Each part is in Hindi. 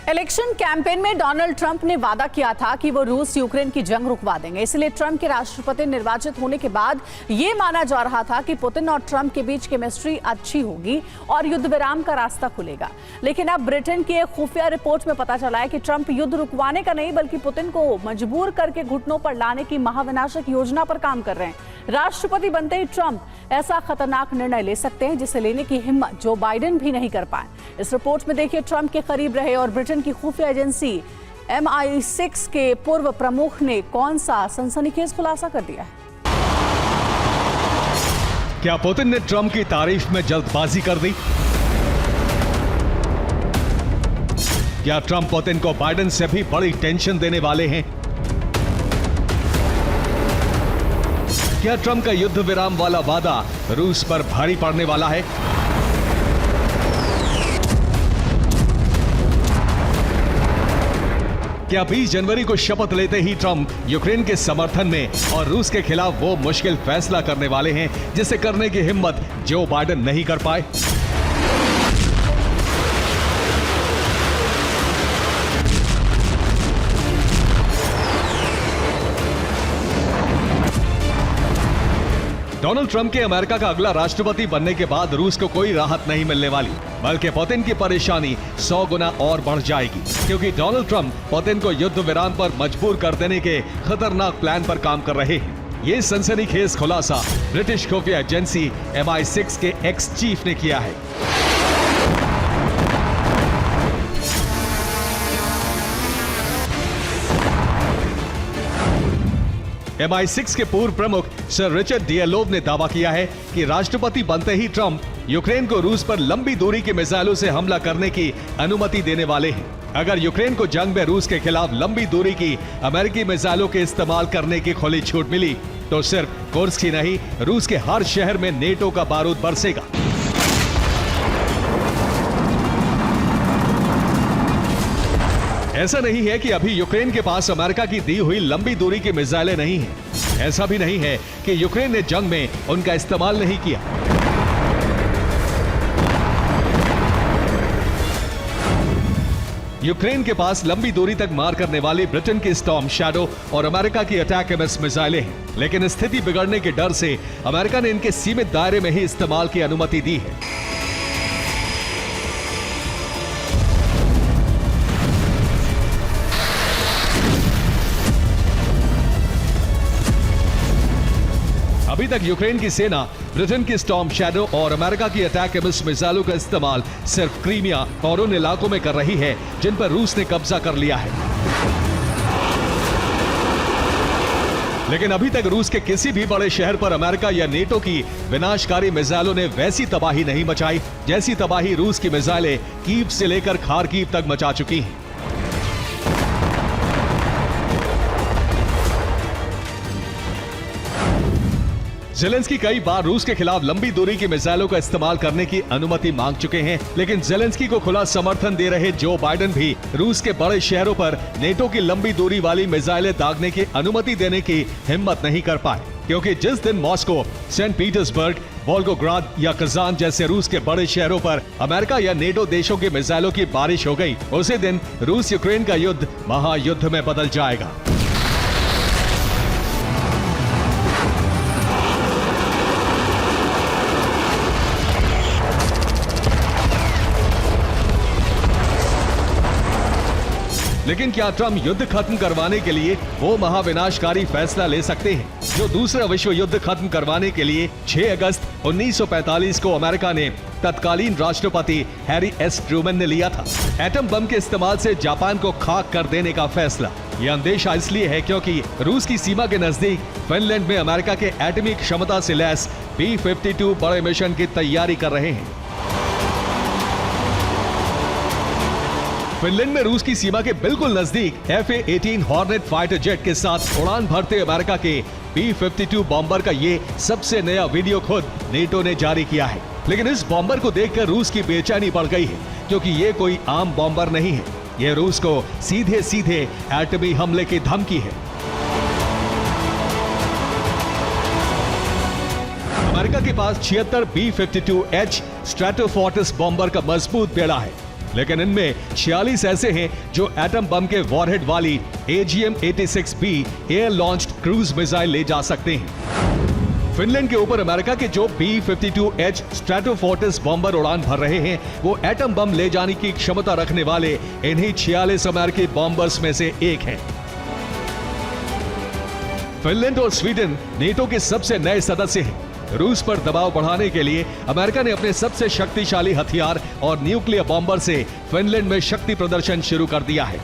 इलेक्शन कैंपेन में डोनाल्ड ट्रंप ने वादा किया था कि वो रूस यूक्रेन की जंग रुकवा देंगे। इसलिए ट्रंप के राष्ट्रपति निर्वाचित होने के बाद ये माना जा रहा था कि पुतिन और ट्रंप के बीच केमिस्ट्री अच्छी होगी और युद्ध विराम का रास्ता खुलेगा। लेकिन अब ब्रिटेन की एक खुफिया रिपोर्ट में पता चला है कि ट्रंप युद्ध रुकवाने का नहीं बल्कि पुतिन को मजबूर करके घुटनों पर लाने की महाविनाशक योजना पर काम कर रहे हैं। राष्ट्रपति बनते ही ट्रंप ऐसा खतरनाक निर्णय ले सकते हैं जिसे लेने की हिम्मत जो बाइडेन भी नहीं कर पाए। इस रिपोर्ट में देखिए, ट्रंप के करीब रहे और ब्रिटेन की खुफिया एजेंसी MI6 के पूर्व प्रमुख ने कौन सा सनसनीखेज खुलासा कर दिया है। क्या पुतिन ने ट्रंप की तारीफ में जल्दबाजी कर दी? क्या ट्रंप पुतिन को बाइडेन से भी बड़ी टेंशन देने वाले हैं? क्या ट्रंप का युद्ध विराम वाला वादा रूस पर भारी पड़ने वाला है? क्या 20 जनवरी को शपथ लेते ही ट्रंप यूक्रेन के समर्थन में और रूस के खिलाफ वो मुश्किल फैसला करने वाले हैं जिसे करने की हिम्मत जो बाइडेन नहीं कर पाए? डोनाल्ड ट्रंप के अमेरिका का अगला राष्ट्रपति बनने के बाद रूस को कोई राहत नहीं मिलने वाली, बल्कि पुतिन की परेशानी 100 गुना और बढ़ जाएगी, क्योंकि डोनाल्ड ट्रंप पुतिन को युद्ध विराम पर मजबूर कर देने के खतरनाक प्लान पर काम कर रहे हैं। ये सनसनीखेज खुलासा ब्रिटिश खुफिया एजेंसी MI6 के एक्स चीफ ने किया है। MI6 के पूर्व प्रमुख सर रिचर्ड डियलोव ने दावा किया है कि राष्ट्रपति बनते ही ट्रंप यूक्रेन को रूस पर लंबी दूरी के मिसाइलों से हमला करने की अनुमति देने वाले हैं। अगर यूक्रेन को जंग में रूस के खिलाफ लंबी दूरी की अमेरिकी मिसाइलों के इस्तेमाल करने की खुली छूट मिली तो सिर्फ कुर्स्क ही नहीं, रूस के हर शहर में नेटो का बारूद बरसेगा। ऐसा नहीं है कि अभी यूक्रेन के पास अमेरिका की दी हुई लंबी दूरी की मिसाइलें नहीं हैं। ऐसा भी नहीं है कि यूक्रेन ने जंग में उनका इस्तेमाल नहीं किया। यूक्रेन के पास लंबी दूरी तक मार करने वाली ब्रिटेन की स्टॉर्म शैडो और अमेरिका की अटैक-एमएस मिसाइलें हैं, लेकिन स्थिति बिगड़ने के डर से अमेरिका ने इनके सीमित दायरे में ही इस्तेमाल की अनुमति दी है। अभी तक यूक्रेन की सेना ब्रिटेन की स्टॉर्म शैडो और अमेरिका की अटैक-एमएस मिसाइलों का इस्तेमाल सिर्फ क्रीमिया और उन इलाकों में कर रही है जिन पर रूस ने कब्जा कर लिया है। लेकिन अभी तक रूस के किसी भी बड़े शहर पर अमेरिका या नेटो की विनाशकारी मिसाइलों ने वैसी तबाही नहीं मचाई जैसी तबाही रूस की मिसाइलें कीव से लेकर खारकीव तक मचा चुकी हैं। ज़ेलेंस्की कई बार रूस के खिलाफ लंबी दूरी की मिसाइलों का इस्तेमाल करने की अनुमति मांग चुके हैं, लेकिन ज़ेलेंस्की को खुला समर्थन दे रहे जो बाइडेन भी रूस के बड़े शहरों पर नेटो की लंबी दूरी वाली मिसाइलें दागने की अनुमति देने की हिम्मत नहीं कर पाए, क्योंकि जिस दिन मॉस्को, सेंट पीटर्सबर्ग, वोल्गोग्राद या कजान जैसे रूस के बड़े शहरों पर अमेरिका या नेटो देशों की मिसाइलों की बारिश हो गई, उसी दिन रूस यूक्रेन का युद्ध महायुद्ध में बदल जाएगा। लेकिन क्या ट्रंप युद्ध खत्म करवाने के लिए वो महाविनाशकारी फैसला ले सकते हैं जो दूसरा विश्व युद्ध खत्म करवाने के लिए 6 अगस्त 1945 को अमेरिका ने तत्कालीन राष्ट्रपति हैरी एस ट्रूमैन ने लिया था? एटम बम के इस्तेमाल से जापान को खाक कर देने का फैसला। यह अंदेशा इसलिए है क्योंकि रूस की सीमा के नजदीक फिनलैंड में अमेरिका के एटॉमिक क्षमता से लैस B-52 बड़े मिशन की तैयारी कर रहे हैं। फिनलैंड में रूस की सीमा के बिल्कुल नजदीक F/A-18 हॉर्नेट फाइटर जेट के साथ उड़ान भरते अमेरिका के B-52 बॉम्बर का ये सबसे नया वीडियो खुद नेटो ने जारी किया है। लेकिन इस बॉम्बर को देखकर रूस की बेचैनी बढ़ गई है, क्योंकि ये कोई आम बॉम्बर नहीं है। ये रूस को सीधे सीधे एटमी हमले की धमकी है। अमेरिका के पास 76 B-52H स्ट्रैटोफोर्टिस बॉम्बर का मजबूत बेड़ा है। लेकिन इनमें 46 ऐसे हैं जो एटम बम के वॉरहेड वाली AGM-86B air launched cruise missile ले जा सकते हैं। फिनलैंड के ऊपर अमेरिका के जो B-52H स्ट्रैटोफोर्टिस बॉम्बर उड़ान भर रहे हैं, वो एटम बम ले जाने की क्षमता रखने वाले इन्हीं 46 अमेरिकी बॉम्बर्स में से एक हैं। फिनलैंड और स्वीडन नेटो के सबसे नए सदस्य हैं। रूस पर दबाव बढ़ाने के लिए अमेरिका ने अपने सबसे शक्तिशाली हथियार और न्यूक्लियर बॉम्बर से फिनलैंड में शक्ति प्रदर्शन शुरू कर दिया है।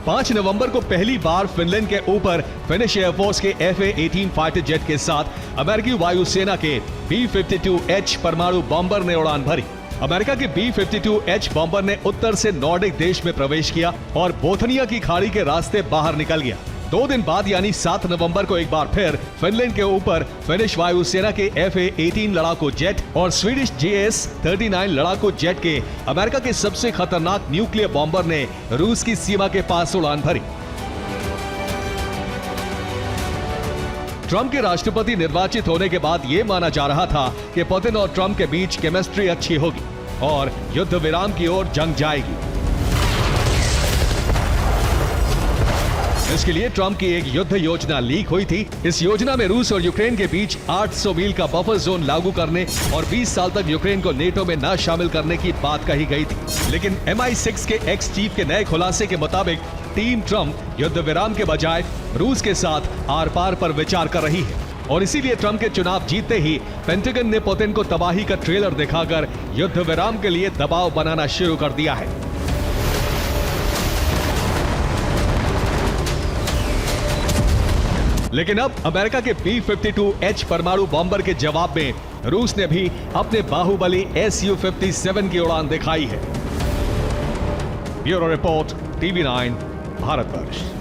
पांच नवंबर को पहली बार फिनलैंड के ऊपर फिनिश एयरफोर्स के FA-18 फाइटर जेट के साथ अमेरिकी वायुसेना के B-52H परमाणु बॉम्बर ने उड़ान भरी। अमेरिका के B-52H बॉम्बर ने उत्तर से नॉर्डिक देश में प्रवेश किया और बोथनिया की खाड़ी के रास्ते बाहर निकल गया। 2 दिन बाद यानी 7 नवंबर को एक बार फिर फिनलैंड के ऊपर फिनिश वायुसेना के FA-18 लड़ाकू जेट और स्वीडिश JS-39 लड़ाकू जेट के अमेरिका के सबसे खतरनाक न्यूक्लियर बॉम्बर ने रूस की सीमा के पास उड़ान भरी। ट्रंप के राष्ट्रपति निर्वाचित होने के बाद यह माना जा रहा था कि पुतिन और ट्रंप के बीच केमिस्ट्री अच्छी होगी और युद्ध विराम की ओर जंग जाएगी। इसके लिए ट्रंप की एक युद्ध योजना लीक हुई थी। इस योजना में रूस और यूक्रेन के बीच 800 मील का बफर जोन लागू करने और 20 साल तक यूक्रेन को नेटो में न शामिल करने की बात कही गई थी। लेकिन MI6 के एक्स चीफ के नए खुलासे के मुताबिक टीम ट्रंप युद्ध विराम के बजाय रूस के साथ आर पार पर विचार कर रही है और इसीलिए ट्रंप के चुनाव जीतते ही पेंटागन ने पुतिन को तबाही का ट्रेलर दिखाकर युद्ध विराम के लिए दबाव बनाना शुरू कर दिया है। लेकिन अब अमेरिका के B-52H परमाणु बॉम्बर के जवाब में रूस ने भी अपने बाहुबली Su-57 की उड़ान दिखाई है। Bureau report, TV9, Bharatvarsh.